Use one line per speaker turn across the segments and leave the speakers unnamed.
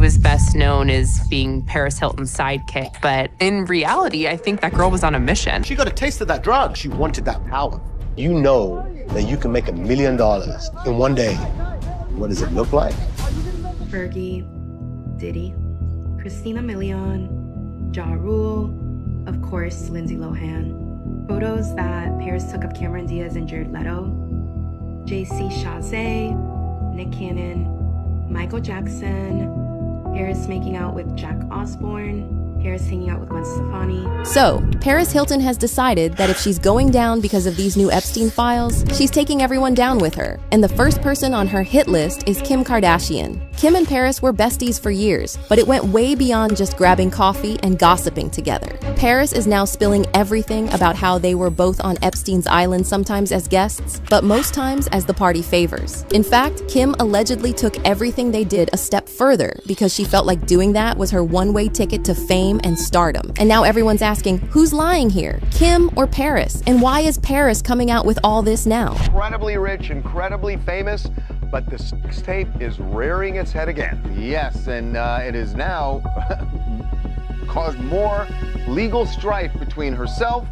was best known as being Paris Hilton's sidekick, but in reality, I think that girl was on a mission.
She got a taste of that drug. She wanted that power.
You know that you can make $1 million in one day. What does it look like?
Fergie, Diddy, Christina Milian, Ja Rule, of course, Lindsay Lohan. Photos that Paris took of Cameron Diaz and Jared Leto, JC Chazé, Nick Cannon, Michael Jackson, Paris making out with Jack Osbourne, Paris hanging out with Gwen Stefani.
So, Paris Hilton has decided that if she's going down because of these new Epstein files, she's taking everyone down with her. And the first person on her hit list is Kim Kardashian. Kim and Paris were besties for years, but it went way beyond just grabbing coffee and gossiping together. Paris is now spilling everything about how they were both on Epstein's island, sometimes as guests, but most times as the party favors. In fact, Kim allegedly took everything they did a step further because she felt like doing that was her one-way ticket to fame and stardom. And now everyone's asking, who's lying here, Kim or Paris? And why is Paris coming out with all this now?
Incredibly rich, incredibly famous, but the sex tape is rearing its head again. Yes, and it is now caused more legal strife between herself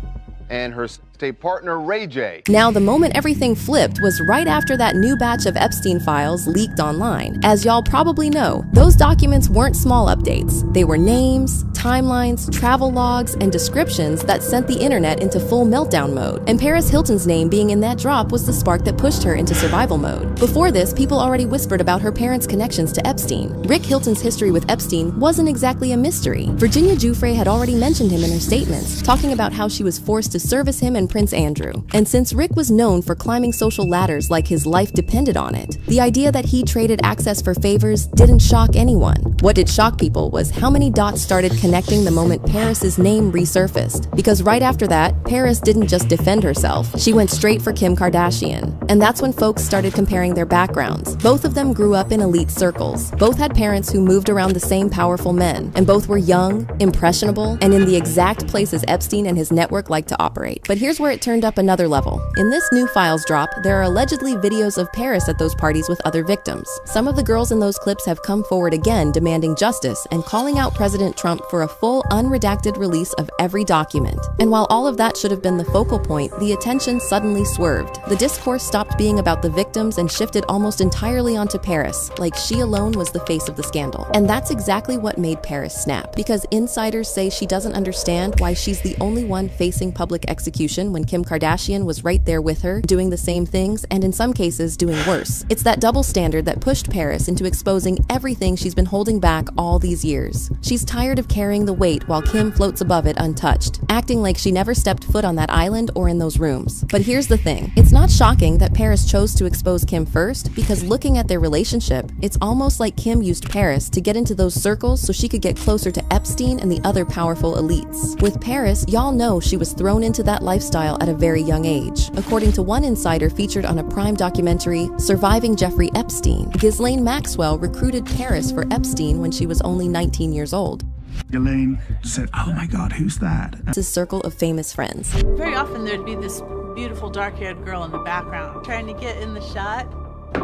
and her state partner, Ray J.
Now, the moment everything flipped was right after that new batch of Epstein files leaked online. As y'all probably know, those documents weren't small updates. They were names, timelines, travel logs, and descriptions that sent the internet into full meltdown mode. And Paris Hilton's name being in that drop was the spark that pushed her into survival mode. Before this, people already whispered about her parents' connections to Epstein. Rick Hilton's history with Epstein wasn't exactly a mystery. Virginia Giuffre had already mentioned him in her statements, talking about how she was forced to service him and Prince Andrew. And since Rick was known for climbing social ladders like his life depended on it, the idea that he traded access for favors didn't shock anyone. What did shock people was how many dots started connecting the moment Paris's name resurfaced. Because right after that, Paris didn't just defend herself, she went straight for Kim Kardashian. And that's when folks started comparing their backgrounds. Both of them grew up in elite circles. Both had parents who moved around the same powerful men. And both were young, impressionable, and in the exact places Epstein and his network liked to operate. But here's where it turned up another level. In this new files drop, there are allegedly videos of Paris at those parties with other victims. Some of the girls in those clips have come forward again demanding justice and calling out President Trump for a full unredacted release of every document. And while all of that should have been the focal point, the attention suddenly swerved. The discourse stopped being about the victims and shifted almost entirely onto Paris, like she alone was the face of the scandal. And that's exactly what made Paris snap, because insiders say she doesn't understand why she's the only one facing public execution when Kim Kardashian was right there with her, doing the same things, and in some cases, doing worse. It's that double standard that pushed Paris into exposing everything she's been holding back all these years. She's tired of carrying the weight while Kim floats above it untouched, acting like she never stepped foot on that island or in those rooms. But here's the thing. It's not shocking that Paris chose to expose Kim first, because looking at their relationship, it's almost like Kim used Paris to get into those circles so she could get closer to Epstein and the other powerful elites. With Paris, y'all know she was thrown into that lifestyle at a very young age. According to one insider featured on a Prime documentary, Surviving Jeffrey Epstein, Ghislaine Maxwell recruited Paris for Epstein when she was only 19 years old.
Ghislaine said, "Oh my God, who's that?"
It's a circle of famous friends.
Very often there'd be this beautiful dark-haired girl in the background trying to get in the shot.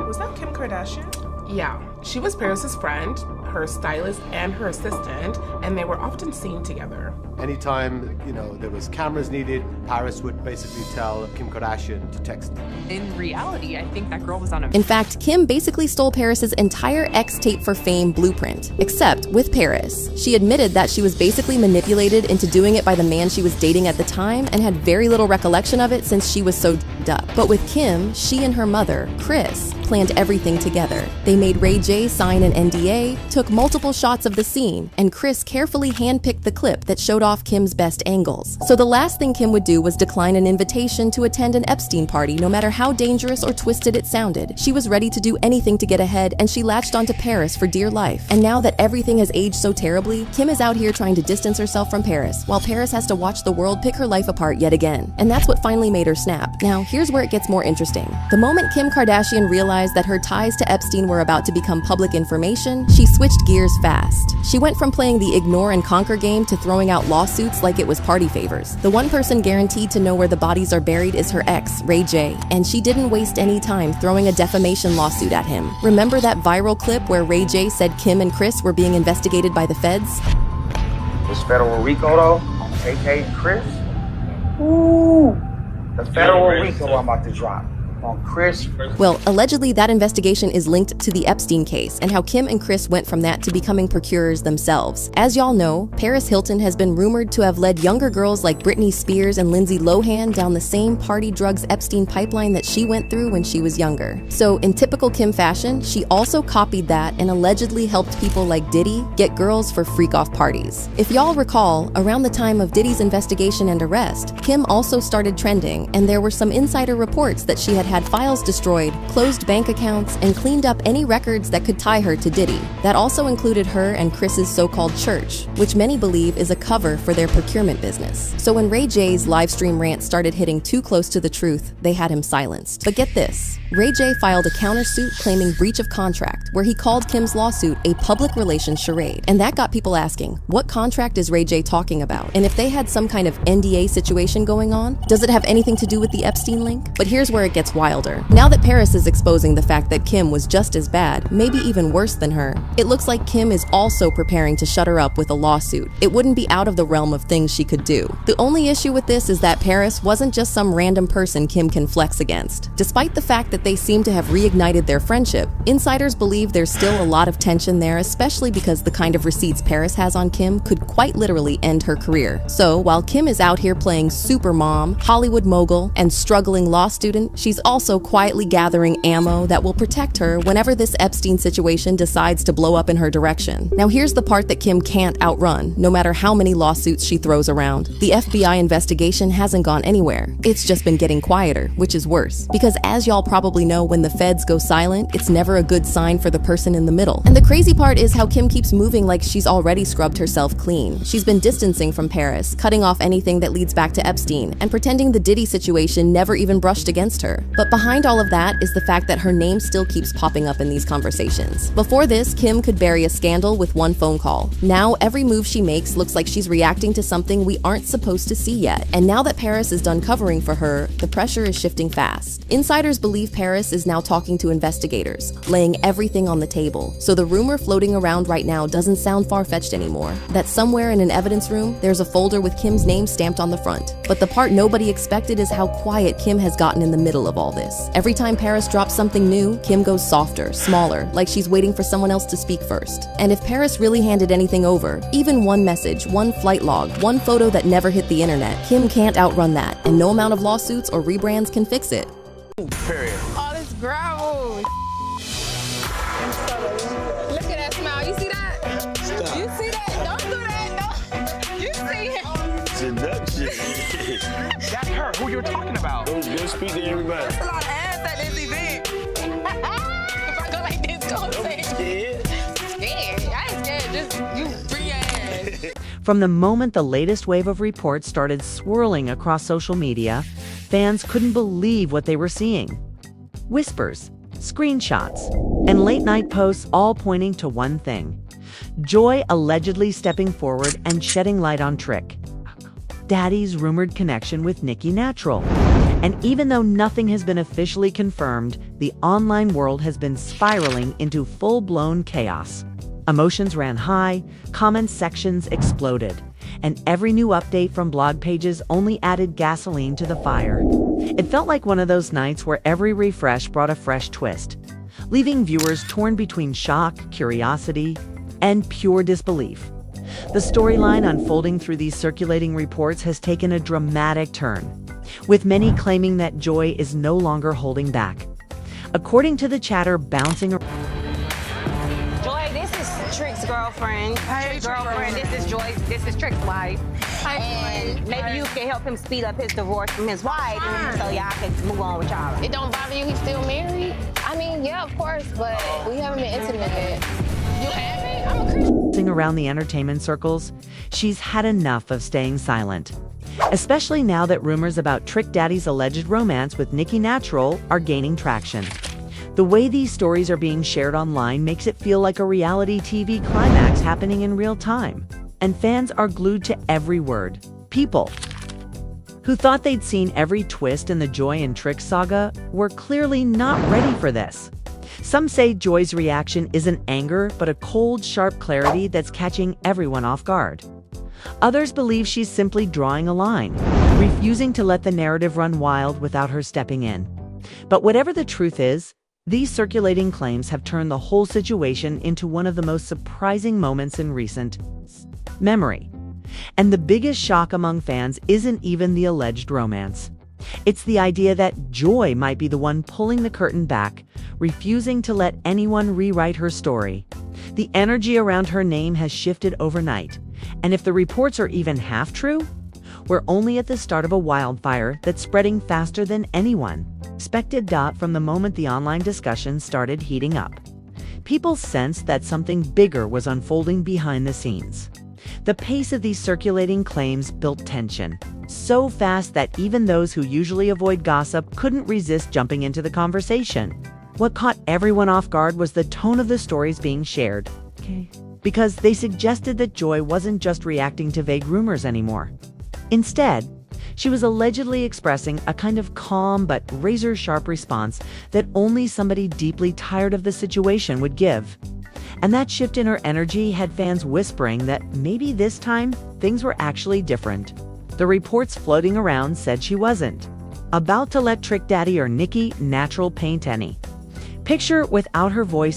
Was that Kim Kardashian? Yeah, she was Paris's friend, her stylist, and her assistant, and they were often seen together.
Anytime, there was cameras needed, Paris would basically tell Kim Kardashian to text me.
In reality, I think that girl was on a
In fact, Kim basically stole Paris's entire X-Tape for Fame blueprint, except with Paris. She admitted that she was basically manipulated into doing it by the man she was dating at the time and had very little recollection of it since she was so d***ed up. But with Kim, she and her mother, Kris, planned everything together. They made Ray J sign an NDA, took multiple shots of the scene, and Kris carefully handpicked the clip that showed off Kim's best angles. So the last thing Kim would do was decline an invitation to attend an Epstein party, no matter how dangerous or twisted it sounded. She was ready to do anything to get ahead, and she latched onto Paris for dear life. And now that everything has aged so terribly, Kim is out here trying to distance herself from Paris, while Paris has to watch the world pick her life apart yet again. And that's what finally made her snap. Now, here's where it gets more interesting. The moment Kim Kardashian realized realized that her ties to Epstein were about to become public information, she switched gears fast. She went from playing the ignore and conquer game to throwing out lawsuits like it was party favors. The one person guaranteed to know where the bodies are buried is her ex, Ray J, and she didn't waste any time throwing a defamation lawsuit at him. Remember that viral clip where Ray J said Kim and Chris were being investigated by the feds?
This federal RICO though, aka Chris. Ooh, the federal RICO I'm about to drop on Chris.
Well, allegedly that investigation is linked to the Epstein case and how Kim and Chris went from that to becoming procurers themselves. As y'all know, Paris Hilton has been rumored to have led younger girls like Britney Spears and Lindsay Lohan down the same party drugs Epstein pipeline that she went through when she was younger. So in typical Kim fashion, she also copied that and allegedly helped people like Diddy get girls for freak-off parties. If y'all recall, around the time of Diddy's investigation and arrest, Kim also started trending, and there were some insider reports that she had files destroyed, closed bank accounts, and cleaned up any records that could tie her to Diddy. That also included her and Chris's so-called church, which many believe is a cover for their procurement business. So when Ray J's live stream rant started hitting too close to the truth, they had him silenced. But get this, Ray J filed a countersuit claiming breach of contract, where he called Kim's lawsuit a public relations charade. And that got people asking, what contract is Ray J talking about? And if they had some kind of NDA situation going on, does it have anything to do with the Epstein link? But here's where it gets wilder. Now that Paris is exposing the fact that Kim was just as bad, maybe even worse than her, it looks like Kim is also preparing to shut her up with a lawsuit. It wouldn't be out of the realm of things she could do. The only issue with this is that Paris wasn't just some random person Kim can flex against. Despite the fact that they seem to have reignited their friendship, insiders believe there's still a lot of tension there, especially because the kind of receipts Paris has on Kim could quite literally end her career. So while Kim is out here playing super mom, Hollywood mogul, and struggling law student, she's also quietly gathering ammo that will protect her whenever this Epstein situation decides to blow up in her direction. Now here's the part that Kim can't outrun, no matter how many lawsuits she throws around. The FBI investigation hasn't gone anywhere. It's just been getting quieter, which is worse. Because as y'all probably know, when the feds go silent, it's never a good sign for the person in the middle. And the crazy part is how Kim keeps moving like she's already scrubbed herself clean. She's been distancing from Paris, cutting off anything that leads back to Epstein, and pretending the Diddy situation never even brushed against her. But behind all of that is the fact that her name still keeps popping up in these conversations. Before this, Kim could bury a scandal with one phone call. Now, every move she makes looks like she's reacting to something we aren't supposed to see yet. And now that Paris is done covering for her, the pressure is shifting fast. Insiders believe Paris is now talking to investigators, laying everything on the table. So the rumor floating around right now doesn't sound far-fetched anymore. That somewhere in an evidence room, there's a folder with Kim's name stamped on the front. But the part nobody expected is how quiet Kim has gotten in the middle of all this. Every time Paris drops something new, Kim goes softer, smaller, like she's waiting for someone else to speak first. And if Paris really handed anything over, even one message, one flight log, one photo that never hit the internet, Kim can't outrun that, and no amount of lawsuits or rebrands can fix it.
Period. All this gravel. Look at that smile. You see that? Stop. You see that? Don't do that. No. You see it.
Seduction. That's her. Who you're talking about?
Go speak to everybody. That's a lot of ass at this event. If I go like this, go say. Scared? Scared? I ain't scared. Just you free ass.
From the moment the latest wave of reports started swirling across social media, fans couldn't believe what they were seeing. Whispers, screenshots, and late-night posts all pointing to one thing: Joy allegedly stepping forward and shedding light on Trick, Daddy's rumored connection with Nicki Natural. And even though nothing has been officially confirmed, the online world has been spiraling into full-blown chaos. Emotions ran high, comment sections exploded, and every new update from blog pages only added gasoline to the fire. It felt like one of those nights where every refresh brought a fresh twist, leaving viewers torn between shock, curiosity, and pure disbelief. The storyline unfolding through these circulating reports has taken a dramatic turn, with many claiming that Joy is no longer holding back. According to the chatter bouncing around,
Trick's girlfriend. Hey, girlfriend. This is Joyce. This is Trick's wife. And maybe you can help him speed up his divorce from his wife, so y'all can move on with y'all.
It don't bother you he's still married? I mean, yeah, of course, but we haven't been intimate yet. You haven't? I'm a Christian.
Around the entertainment circles, she's had enough of staying silent. Especially now that rumors about Trick Daddy's alleged romance with Nicki Natural are gaining traction. The way these stories are being shared online makes it feel like a reality TV climax happening in real time, and fans are glued to every word. People who thought they'd seen every twist in the Joy and Trick saga were clearly not ready for this. Some say Joy's reaction isn't anger, but a cold, sharp clarity that's catching everyone off guard. Others believe she's simply drawing a line, refusing to let the narrative run wild without her stepping in. But whatever the truth is, these circulating claims have turned the whole situation into one of the most surprising moments in recent memory. And the biggest shock among fans isn't even the alleged romance. It's the idea that Joy might be the one pulling the curtain back, refusing to let anyone rewrite her story. The energy around her name has shifted overnight, and if the reports are even half true, we're only at the start of a wildfire that's spreading faster than anyone expected. From the moment the online discussion started heating up, people sensed that something bigger was unfolding behind the scenes. The pace of these circulating claims built tension, so fast that even those who usually avoid gossip couldn't resist jumping into the conversation. What caught everyone off guard was the tone of the stories being shared, because they suggested that Joy wasn't just reacting to vague rumors anymore. Instead, she was allegedly expressing a kind of calm but razor-sharp response that only somebody deeply tired of the situation would give. And that shift in her energy had fans whispering that maybe this time things were actually different. The reports floating around said she wasn't about to let Trick Daddy or Nicki natural paint any picture without her voice